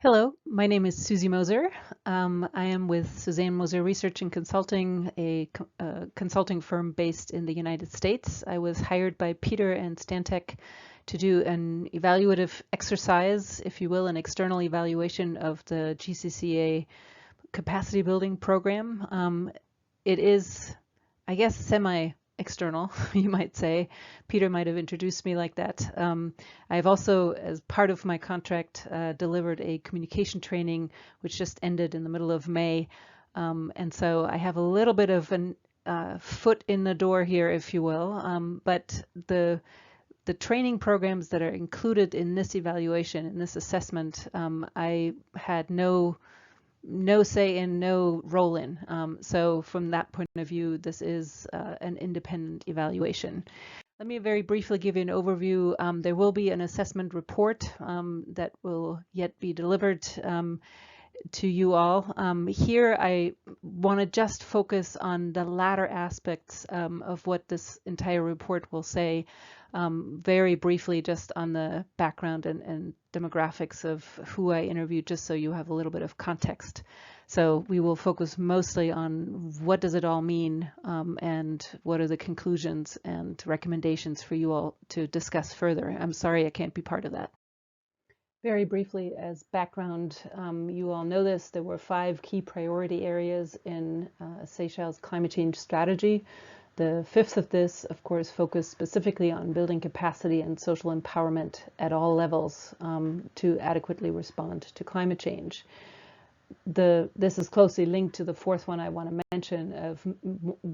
Hello, my name is Susi Moser. I am with Suzanne Moser Research and Consulting, a consulting firm based in the United States. I was hired by Peter and Stantec to do an evaluative exercise, if you will, an external evaluation of the GCCA capacity building program. It is, I guess, semi-external, you might say. Peter might have introduced me like that. I've also, as part of my contract, delivered a communication training, which just ended in the middle of May. And so I have a little bit of a foot in the door here, if you will. But the training programs that are included in this evaluation, in this assessment, I had no say in, no role in. So from that point of view, this is an independent evaluation. Let me very briefly give you an overview. There will be an assessment report that will yet be delivered to you all. Here I want to just focus on the latter aspects of what this entire report will say, very briefly just on the background and demographics of who I interviewed, just so you have a little bit of context. So we will focus mostly on what does it all mean and what are the conclusions and recommendations for you all to discuss further. I'm sorry I can't be part of that. Very briefly, as background, you all know this, there were 5 key priority areas in Seychelles climate change strategy. The 5th of this, of course, focused specifically on building capacity and social empowerment at all levels to adequately respond to climate change. This is closely linked to the 4th one I want to mention of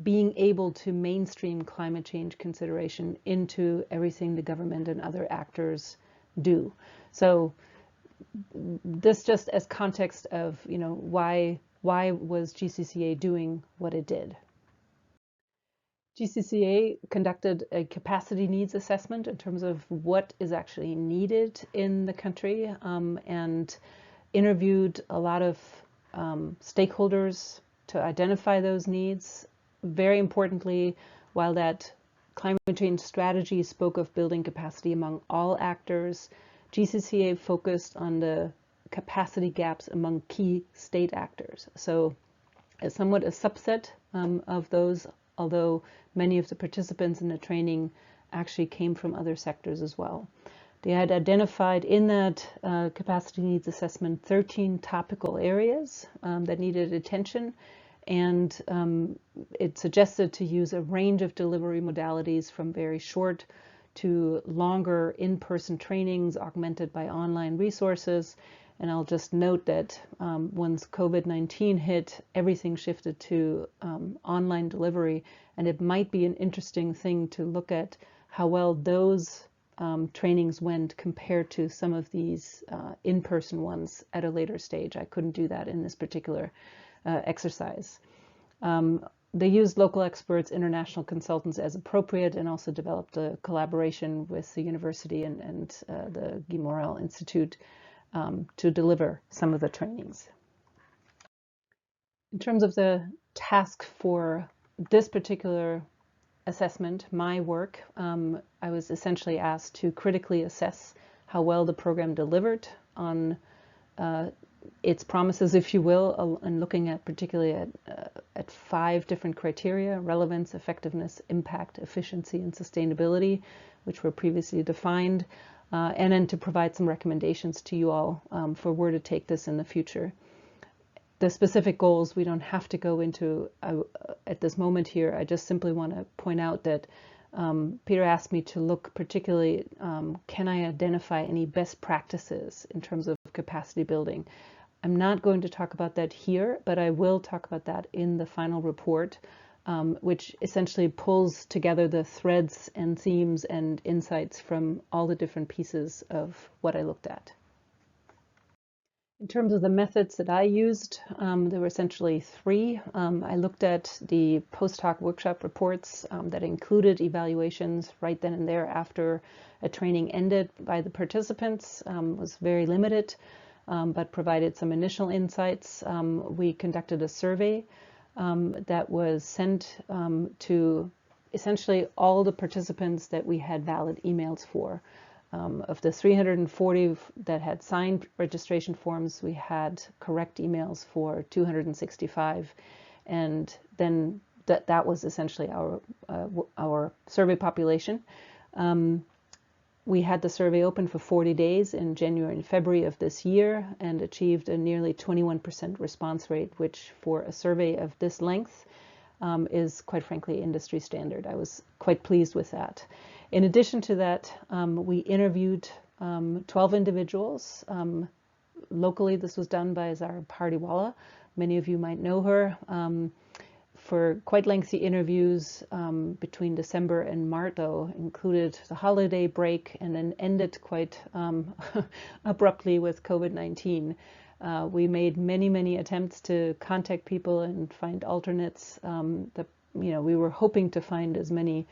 being able to mainstream climate change consideration into everything the government and other actors do. So this just as context of, why was GCCA doing what it did? GCCA conducted a capacity needs assessment in terms of what is actually needed in the country and interviewed a lot of stakeholders to identify those needs. Very importantly, while that climate change strategy spoke of building capacity among all actors, GCCA focused on the capacity gaps among key state actors. So somewhat a subset of those, although many of the participants in the training actually came from other sectors as well. They had identified in that capacity needs assessment 13 topical areas that needed attention, and it suggested to use a range of delivery modalities from very short to longer in-person trainings augmented by online resources. And I'll just note that once COVID-19 hit, everything shifted to online delivery, and it might be an interesting thing to look at how well those trainings went compared to some of these in-person ones at a later stage. I couldn't do that in this particular exercise. They used local experts, international consultants as appropriate, and also developed a collaboration with the university and the Guy Morel Institute to deliver some of the trainings. In terms of the task for this particular assessment, my work, I was essentially asked to critically assess how well the program delivered on its promises, if you will, and looking at particularly at 5 different criteria: relevance, effectiveness, impact, efficiency, and sustainability, which were previously defined, and then to provide some recommendations to you all for where to take this in the future. The specific goals we don't have to go into at this moment here. I just simply want to point out that Peter asked me to look particularly, can I identify any best practices in terms of capacity building? I'm not going to talk about that here, but I will talk about that in the final report, which essentially pulls together the threads and themes and insights from all the different pieces of what I looked at. In terms of the methods that I used, there were essentially 3. I looked at the post hoc workshop reports that included evaluations right then and there after a training ended by the participants. Was very limited, but provided some initial insights. We conducted a survey that was sent to essentially all the participants that we had valid emails for. Of the 340 that had signed registration forms, we had correct emails for 265, and then that was essentially our survey population. We had the survey open for 40 days in January and February of this year and achieved a nearly 21% response rate, which for a survey of this length is quite frankly industry standard. I was quite pleased with that. In addition to that, we interviewed 12 individuals. Locally, this was done by Zara Pardiwala. Many of you might know her. For quite lengthy interviews between December and March, though, included the holiday break and then ended quite abruptly with COVID-19. We made many attempts to contact people and find alternates. We were hoping to find as many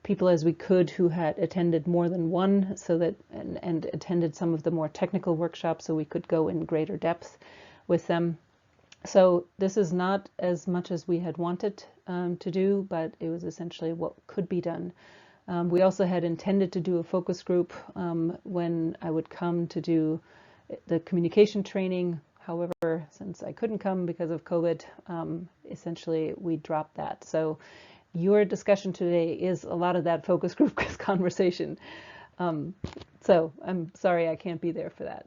people as we could who had attended more than one, so that and attended some of the more technical workshops, so we could go in greater depth with them. So this is not as much as we had wanted to do, but it was essentially what could be done. We also had intended to do a focus group when I would come to do the communication training. However, since I couldn't come because of COVID, essentially we dropped that. So your discussion today is a lot of that focus group conversation. So I'm sorry I can't be there for that.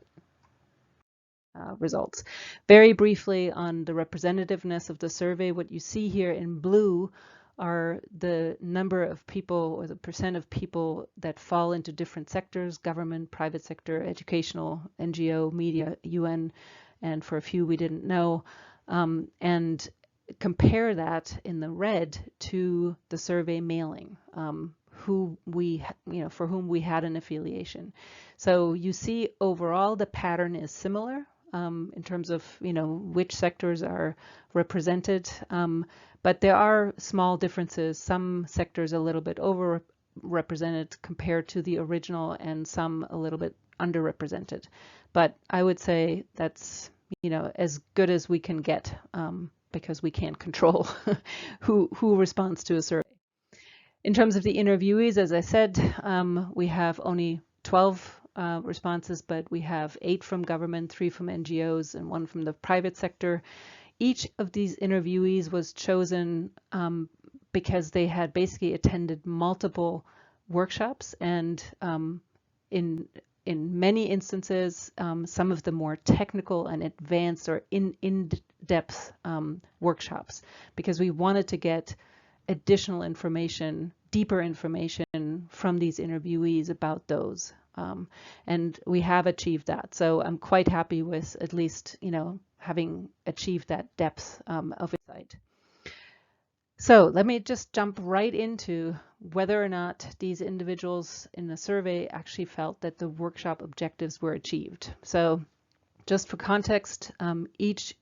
Results. Very briefly on the representativeness of the survey, what you see here in blue are the number of people or the percent of people that fall into different sectors: government, private sector, educational, NGO, media, UN, and for a few we didn't know. And compare that in the red to the survey mailing, for whom we had an affiliation. So you see overall the pattern is similar. In terms of which sectors are represented, but there are small differences. Some sectors a little bit overrepresented compared to the original, and some a little bit underrepresented. But I would say that's as good as we can get, because we can't control who responds to a survey. In terms of the interviewees, as I said, we have only 12 responses, but we have 8 from government, 3 from NGOs, and 1 from the private sector. Each of these interviewees was chosen because they had basically attended multiple workshops, and in many instances, some of the more technical and advanced or in-depth workshops, because we wanted to get additional information, deeper information from these interviewees about those. And we have achieved that. So I'm quite happy with at least, having achieved that depth of insight. So let me just jump right into whether or not these individuals in the survey actually felt that the workshop objectives were achieved. So just for context, each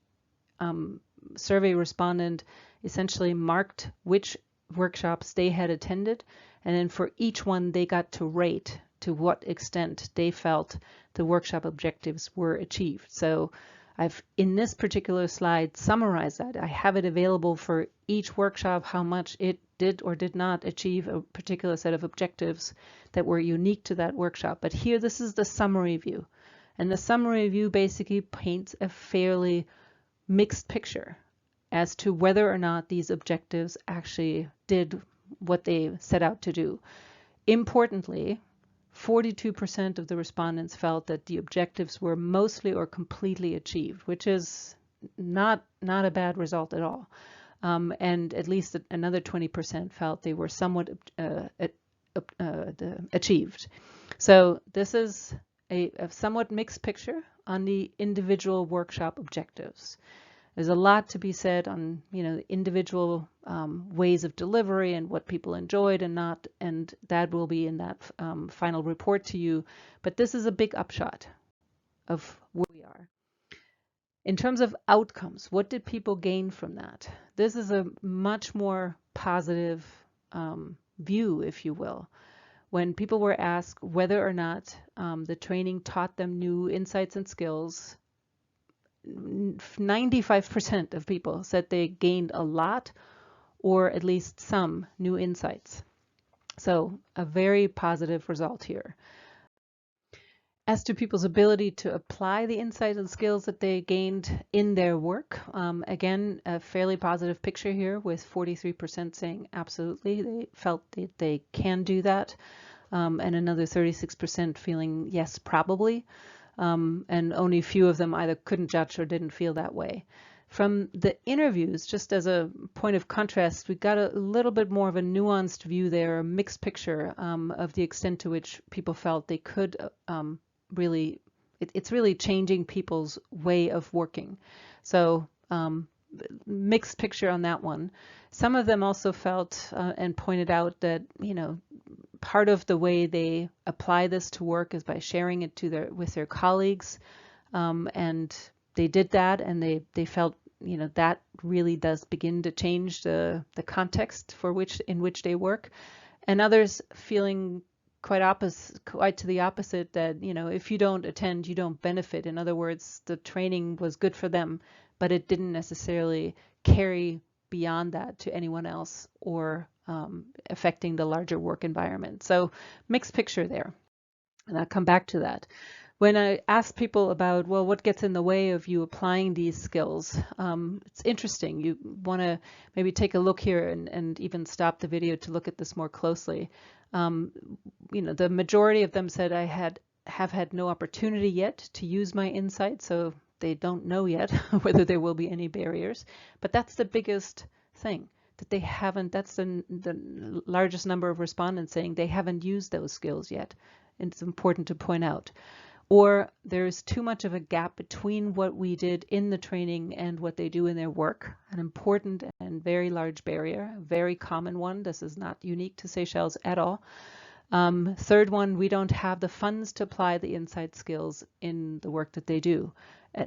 survey respondent essentially marked which workshops they had attended, and then for each one they got to rate to what extent they felt the workshop objectives were achieved. So I've, in this particular slide, summarized that. I have it available for each workshop, how much it did or did not achieve a particular set of objectives that were unique to that workshop. But here, this is the summary view. And the summary view basically paints a fairly mixed picture as to whether or not these objectives actually did what they set out to do. Importantly, 42% of the respondents felt that the objectives were mostly or completely achieved, which is not a bad result at all. And at least another 20% felt they were somewhat achieved. So this is a somewhat mixed picture on the individual workshop objectives. There's a lot to be said on individual ways of delivery and what people enjoyed and not, and that will be in that final report to you. But this is a big upshot of where we are. In terms of outcomes, what did people gain from that? This is a much more positive view, if you will. When people were asked whether or not the training taught them new insights and skills, 95% of people said they gained a lot or at least some new insights. So a very positive result here. As to people's ability to apply the insight and skills that they gained in their work, again, a fairly positive picture here with 43% saying absolutely, they felt that they can do that, and another 36% feeling yes, probably, and only a few of them either couldn't judge or didn't feel that way. From the interviews, just as a point of contrast, we got a little bit more of a nuanced view there, a mixed picture of the extent to which people felt they could really, it's really changing people's way of working. So mixed picture on that one. Some of them also felt and pointed out that, part of the way they apply this to work is by sharing it with their colleagues, and they did that, and they felt that really does begin to change the context in which they work. And others feeling quite to the opposite, that if you don't attend, you don't benefit. In other words, the training was good for them, but it didn't necessarily carry beyond that to anyone else or affecting the larger work environment. So mixed picture there, and I'll come back to that. When I ask people about, well, what gets in the way of you applying these skills, it's interesting. You want to maybe take a look here and even stop the video to look at this more closely. The majority of them said I have had no opportunity yet to use my insight, so they don't know yet whether there will be any barriers. But that's the biggest thing, that they haven't. That's the largest number of respondents saying they haven't used those skills yet. And it's important to point out. Or there's too much of a gap between what we did in the training and what they do in their work. An important and very large barrier, a very common one. This is not unique to Seychelles at all. Third one, we don't have the funds to apply the insight skills in the work that they do.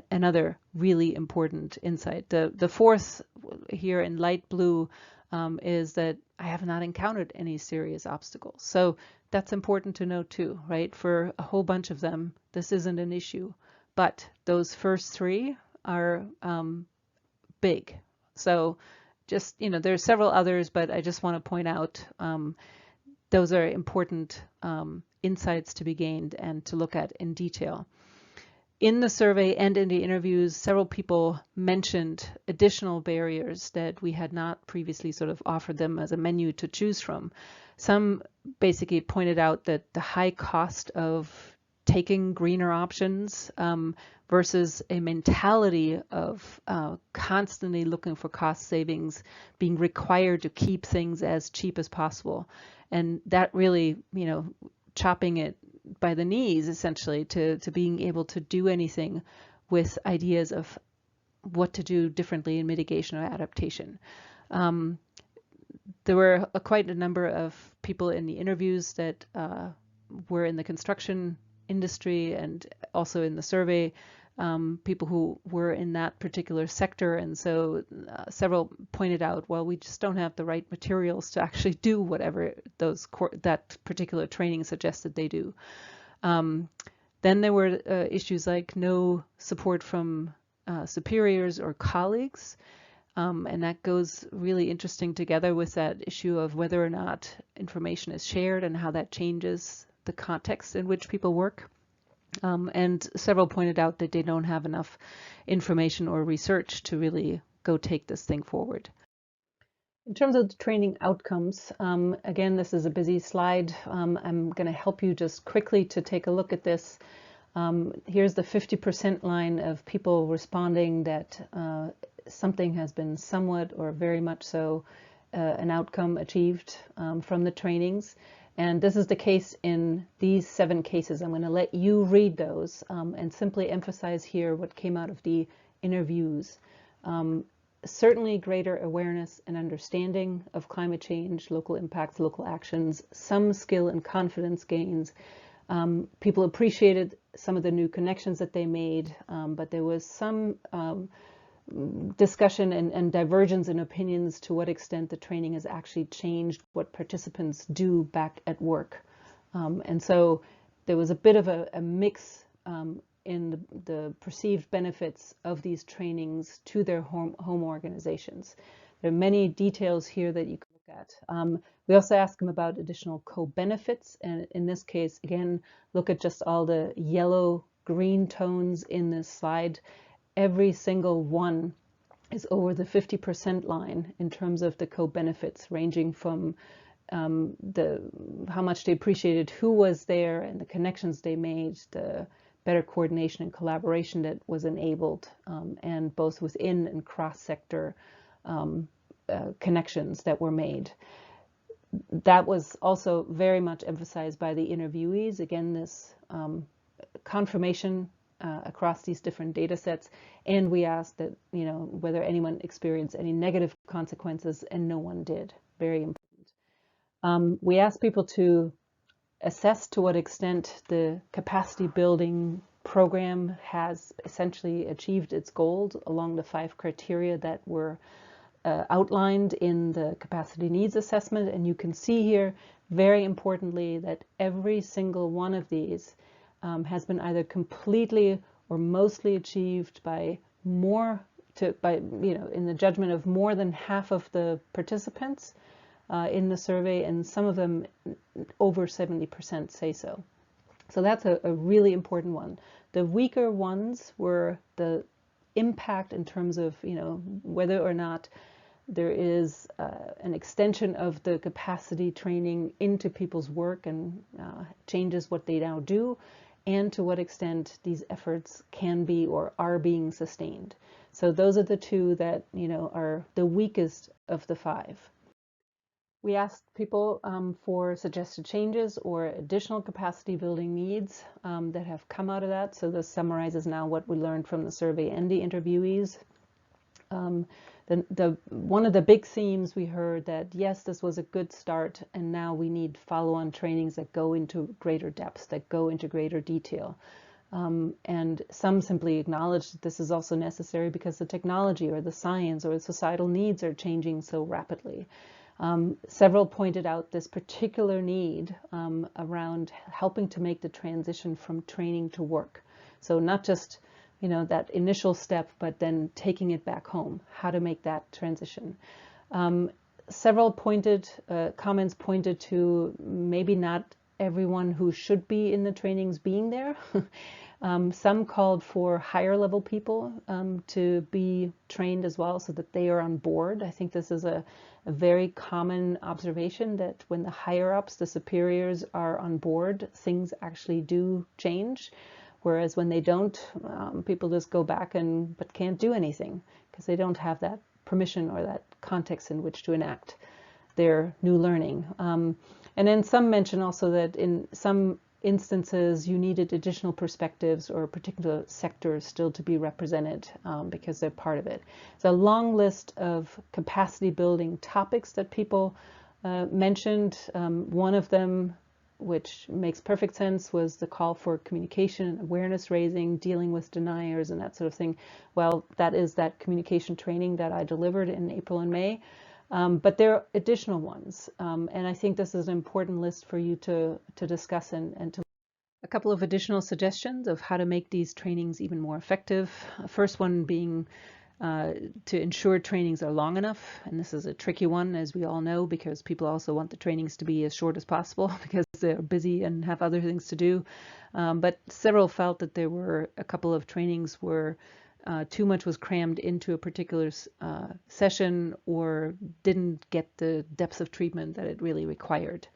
Another really important insight. The fourth here in light blue is that I have not encountered any serious obstacles. So that's important to note too, right? For a whole bunch of them, this isn't an issue, but those first three are big. So just, there's several others, but I just want to point out those are important insights to be gained and to look at in detail. In the survey and in the interviews, several people mentioned additional barriers that we had not previously sort of offered them as a menu to choose from. Some basically pointed out that the high cost of taking greener options versus a mentality of constantly looking for cost savings, being required to keep things as cheap as possible. And that really, chopping it by the knees, essentially, to being able to do anything with ideas of what to do differently in mitigation or adaptation. There were quite a number of people in the interviews that were in the construction industry and also in the survey, people who were in that particular sector. And so several pointed out, well, we just don't have the right materials to actually do whatever that particular training suggested they do. Then there were issues like no support from superiors or colleagues. And that goes really interesting together with that issue of whether or not information is shared and how that changes the context in which people work. And several pointed out that they don't have enough information or research to really go take this thing forward. In terms of the training outcomes, again, this is a busy slide. I'm going to help you just quickly to take a look at this. Here's the 50% line of people responding that something has been somewhat or very much so an outcome achieved from the trainings. And this is the case in these 7 cases. I'm going to let you read those and simply emphasize here what came out of the interviews. Certainly greater awareness and understanding of climate change, local impacts, local actions, some skill and confidence gains. People appreciated some of the new connections that they made, but there was some discussion and divergence in opinions to what extent the training has actually changed what participants do back at work. And so there was a bit of a mix in the perceived benefits of these trainings to their home organizations. There are many details here that you can look at. We also ask them about additional co-benefits, and in this case, again, look at just all the yellow, green tones in this slide. Every single one is over the 50% line in terms of the co-benefits, ranging from how much they appreciated who was there and the connections they made, the better coordination and collaboration that was enabled, and both within and cross-sector connections that were made. That was also very much emphasized by the interviewees. Again, this confirmation across these different data sets, and we asked that, whether anyone experienced any negative consequences, and no one did. Very important. We asked people to assess to what extent the capacity building program has essentially achieved its goals along the 5 criteria that were outlined in the capacity needs assessment. And you can see here, very importantly, that every single one of these has been either completely or mostly achieved by in the judgment of more than half of the participants in the survey, and some of them over 70% say so. So that's a really important one. The weaker ones were the impact in terms of, whether or not there is an extension of the capacity training into people's work and changes what they now do, and to what extent these efforts can be or are being sustained. So those are the 2 that, are the weakest of the 5. We asked people for suggested changes or additional capacity building needs that have come out of that. So this summarizes now what we learned from the survey and the interviewees. One of the big themes we heard that, yes, this was a good start, and now we need follow-on trainings that go into greater depth, that go into greater detail. And some simply acknowledge that this is also necessary because the technology or the science or the societal needs are changing so rapidly. Several pointed out this particular need around helping to make the transition from training to work. So not just, that initial step, but then taking it back home, how to make that transition. Several comments pointed to maybe not everyone who should be in the trainings being there. Some called for higher level people to be trained as well, so that they are on board. I think this is a very common observation, that when the higher ups, the superiors, are on board, things actually do change. Whereas when they don't, people just go back but can't do anything because they don't have that permission or that context in which to enact their new learning. And then some mention also that in some instances you needed additional perspectives or particular sectors still to be represented because they're part of it. It's a long list of capacity building topics that people mentioned. One of them, which makes perfect sense, was the call for communication, awareness raising, dealing with deniers and that sort of thing. Well, that is that communication training that I delivered in April and May. But there are additional ones, and I think this is an important list for you to discuss and to. A couple of additional suggestions of how to make these trainings even more effective. First one being to ensure trainings are long enough, and this is a tricky one, as we all know, because people also want the trainings to be as short as possible because they're busy and have other things to do. But several felt that there were a couple of trainings where too much was crammed into a particular session or didn't get the depth of treatment that it really required.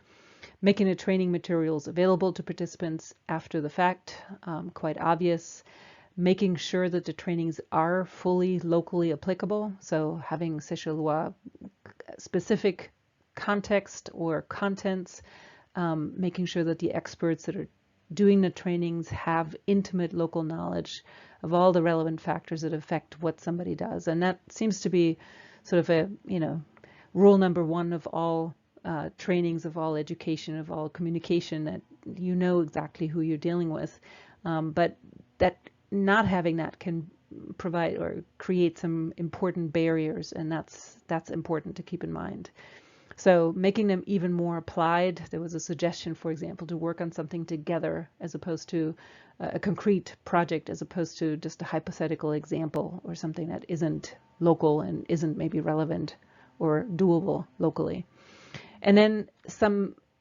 Making the training materials available to participants after the fact, quite obvious. Making sure that the trainings are fully locally applicable, so having Seychellois specific context or contents, making sure that the experts that are doing the trainings have intimate local knowledge of all the relevant factors that affect what somebody does. And that seems to be sort of a, rule number 1 of all trainings, of all education, of all communication, that you know exactly who you're dealing with. But that not having that can provide or create some important barriers, and that's important to keep in mind. So making them even more applied. There was a suggestion, for example, to work on something together as opposed to a concrete project, as opposed to just a hypothetical example or something that isn't local and isn't maybe relevant or doable locally. And then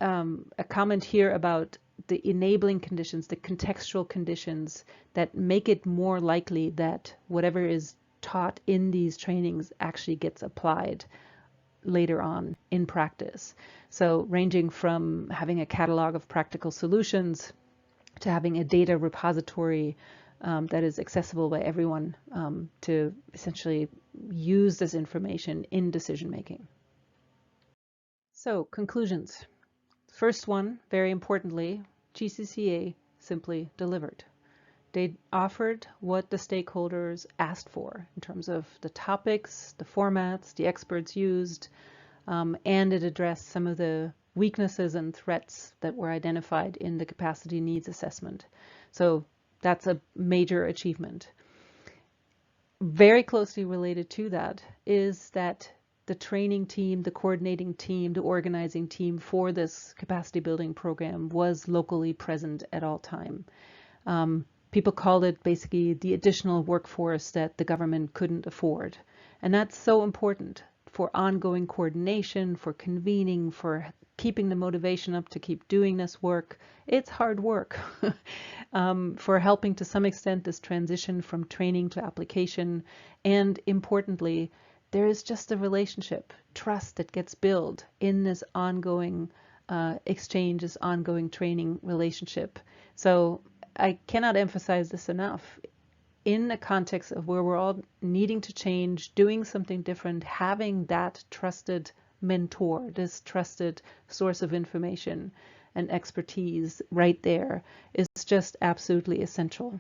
a comment here about the enabling conditions, the contextual conditions that make it more likely that whatever is taught in these trainings actually gets applied later on in practice. So ranging from having a catalog of practical solutions to having a data repository that is accessible by everyone to essentially use this information in decision making. So conclusions. First one, very importantly, GCCA simply delivered. They offered what the stakeholders asked for in terms of the topics, the formats, the experts used, and it addressed some of the weaknesses and threats that were identified in the capacity needs assessment. So that's a major achievement. Very closely related to that is that the training team, the coordinating team, the organizing team for this capacity building program was locally present at all time. People called it basically the additional workforce that the government couldn't afford. And that's so important for ongoing coordination, for convening, for keeping the motivation up to keep doing this work. It's hard work. For helping to some extent this transition from training to application. And importantly, there is just a relationship, trust that gets built in this ongoing exchange, this ongoing training relationship. So I cannot emphasize this enough. In the context of where we're all needing to change, doing something different, having that trusted mentor, this trusted source of information and expertise right there is just absolutely essential.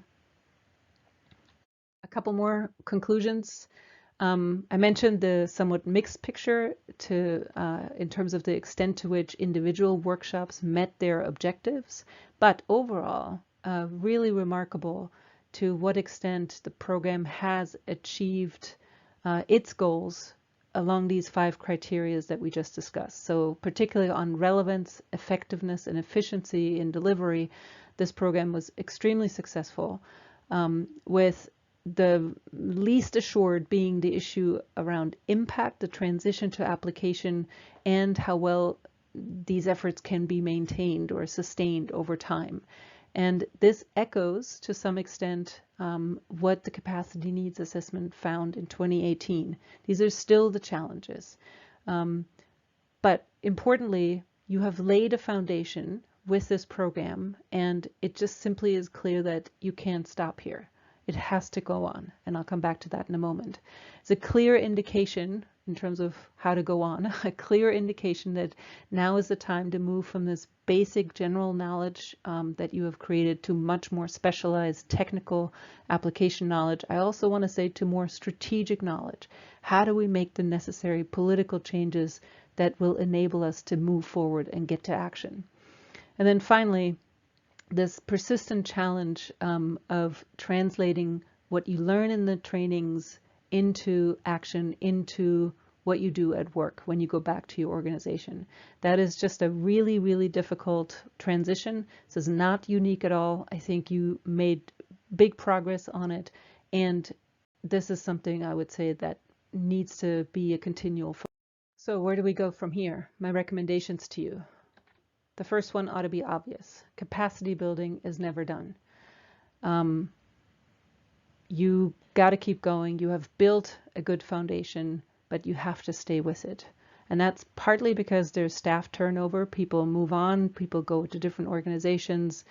A couple more conclusions. I mentioned the somewhat mixed picture in terms of the extent to which individual workshops met their objectives, but overall, really remarkable to what extent the program has achieved its goals along these 5 criteria that we just discussed. So particularly on relevance, effectiveness, and efficiency in delivery, this program was extremely successful, with the least assured being the issue around impact, the transition to application, and how well these efforts can be maintained or sustained over time. And this echoes to some extent what the capacity needs assessment found in 2018. These are still the challenges. But importantly, you have laid a foundation with this program, and it just simply is clear that you can't stop here. It has to go on, and I'll come back to that in a moment. It's a clear indication in terms of how to go on, a clear indication that now is the time to move from this basic general knowledge that you have created to much more specialized technical application knowledge. I also want to say to more strategic knowledge. How do we make the necessary political changes that will enable us to move forward and get to action? And then finally, this persistent challenge of translating what you learn in the trainings into action, into what you do at work when you go back to your organization. That is just a really, really difficult transition. This is not unique at all. I think you made big progress on it, and this is something I would say that needs to be a continual focus. So where do we go from here? My recommendations to you. The first one ought to be obvious. Capacity building is never done. You got to keep going. You have built a good foundation, but you have to stay with it. And that's partly because there's staff turnover. People move on, people go to different organizations,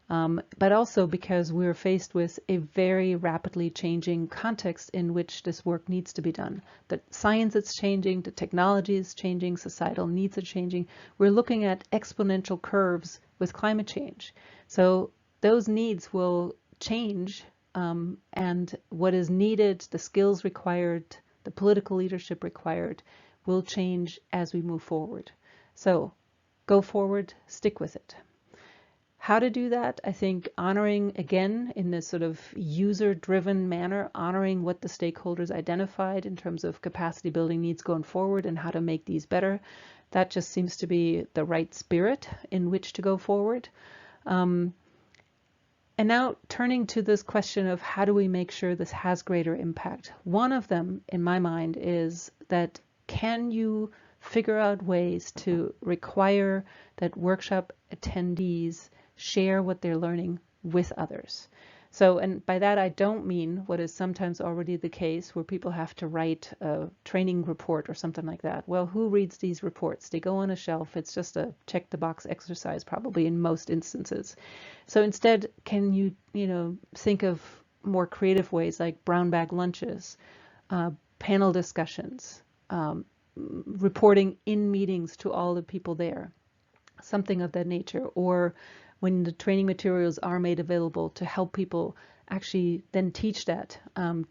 but also because we're faced with a very rapidly changing context in which this work needs to be done. The science is changing, the technology is changing, societal needs are changing. We're looking at exponential curves with climate change. So those needs will change, and what is needed, the skills required, the political leadership required, will change as we move forward. So go forward, stick with it. How to do that? I think honoring, again, in this sort of user-driven manner, honoring what the stakeholders identified in terms of capacity building needs going forward and how to make these better. That just seems to be the right spirit in which to go forward. And now turning to this question of how do we make sure this has greater impact? One of them, in my mind, is that can you figure out ways to require that workshop attendees share what they're learning with others. So, and by that I don't mean what is sometimes already the case where people have to write a training report or something like that. Well, who reads these reports? They go on a shelf. It's just a check the box exercise probably in most instances. So instead, can you, think of more creative ways like brown bag lunches, panel discussions, reporting in meetings to all the people there, something of that nature, or when the training materials are made available to help people actually then teach that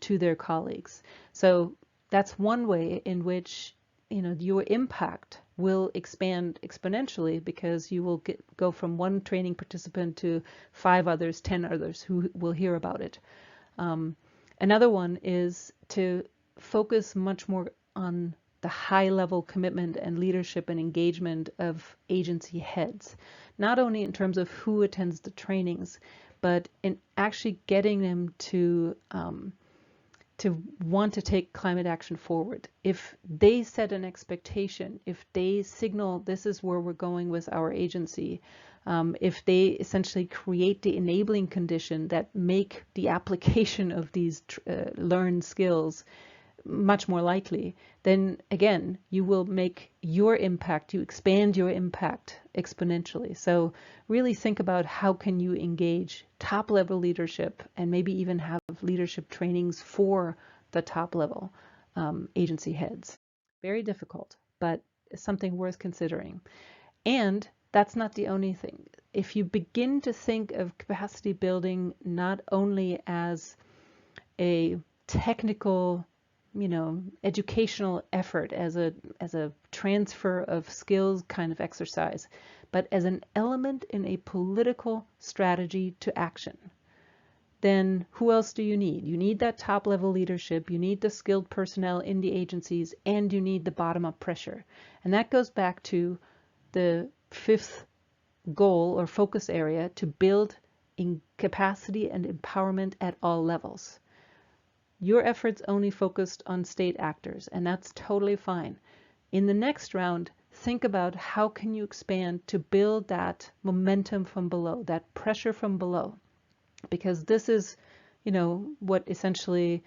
to their colleagues. So that's one way in which your impact will expand exponentially, because you will go from one training participant to 5 others, 10 others who will hear about it. Another one is to focus much more on the high-level commitment and leadership and engagement of agency heads, not only in terms of who attends the trainings, but in actually getting them to want to take climate action forward. If they set an expectation, if they signal this is where we're going with our agency, if they essentially create the enabling condition that make the application of these learned skills much more likely, then again, you will make your impact, you expand your impact exponentially. So really think about how can you engage top level leadership and maybe even have leadership trainings for the top level agency heads. Very difficult, but something worth considering. And that's not the only thing. If you begin to think of capacity building not only as a technical educational effort, as a transfer of skills kind of exercise, but as an element in a political strategy to action, then who else do you need? You need that top level leadership, you need the skilled personnel in the agencies, and you need the bottom up pressure. And that goes back to the 5th goal or focus area, to build in capacity and empowerment at all levels. Your efforts only focused on state actors, and that's totally fine. In the next round, think about how can you expand to build that momentum from below, that pressure from below, because this is, what essentially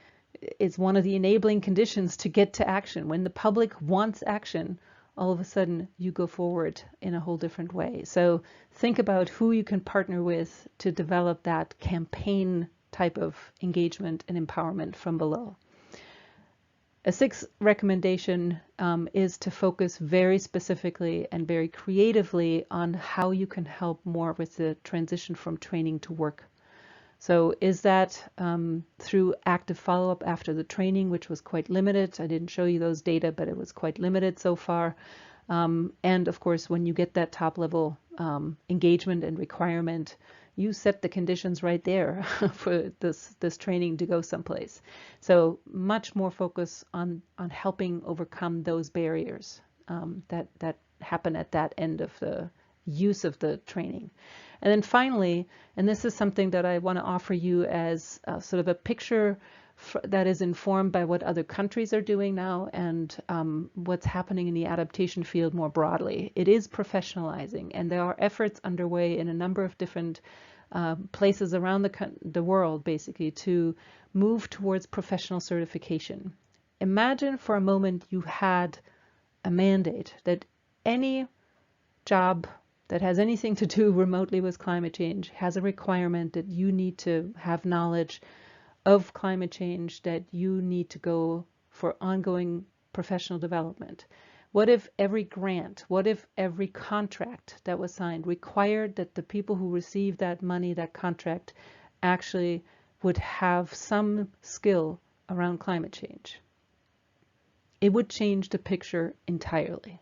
is one of the enabling conditions to get to action. When the public wants action, all of a sudden you go forward in a whole different way. So think about who you can partner with to develop that campaign type of engagement and empowerment from below. A 6th recommendation is to focus very specifically and very creatively on how you can help more with the transition from training to work. So is that through active follow-up after the training, which was quite limited. I didn't show you those data, but it was quite limited so far. And of course, when you get that top level engagement and requirement, you set the conditions right there for this training to go someplace. So much more focus on helping overcome those barriers that happen at that end of the use of the training. And then finally, and this is something that I want to offer you as sort of a picture that is informed by what other countries are doing now and what's happening in the adaptation field more broadly. It is professionalizing, and there are efforts underway in a number of different places around the world, basically, to move towards professional certification. Imagine for a moment you had a mandate that any job that has anything to do remotely with climate change has a requirement that you need to have knowledge of climate change, that you need to go for ongoing professional development. What if every grant, what if every contract that was signed required that the people who received that money, that contract, actually would have some skill around climate change? It would change the picture entirely.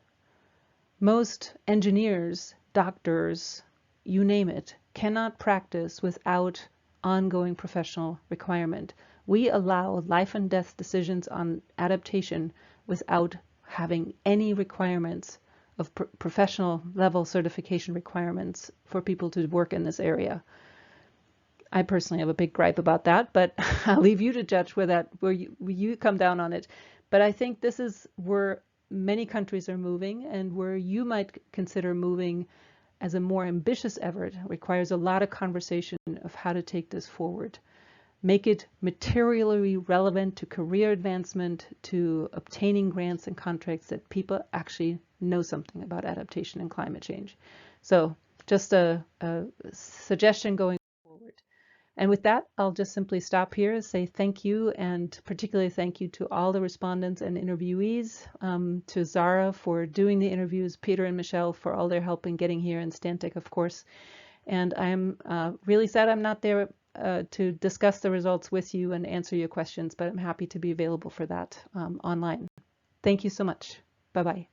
Most engineers, doctors, you name it, cannot practice without ongoing professional requirement. We allow life and death decisions on adaptation without having any requirements of professional level certification requirements for people to work in this area. I personally have a big gripe about that, but I'll leave you to judge where you come down on it. But I think this is where many countries are moving and where you might consider moving as a more ambitious effort requires a lot of conversation of how to take this forward. Make it materially relevant to career advancement, to obtaining grants and contracts that people actually know something about adaptation and climate change. So just a suggestion going forward. And with that, I'll just simply stop here, say thank you, and particularly thank you to all the respondents and interviewees, to Zara for doing the interviews, Peter and Michelle for all their help in getting here, and Stantek, of course. And I'm really sad I'm not there to discuss the results with you and answer your questions, but I'm happy to be available for that online. Thank you so much. Bye-bye.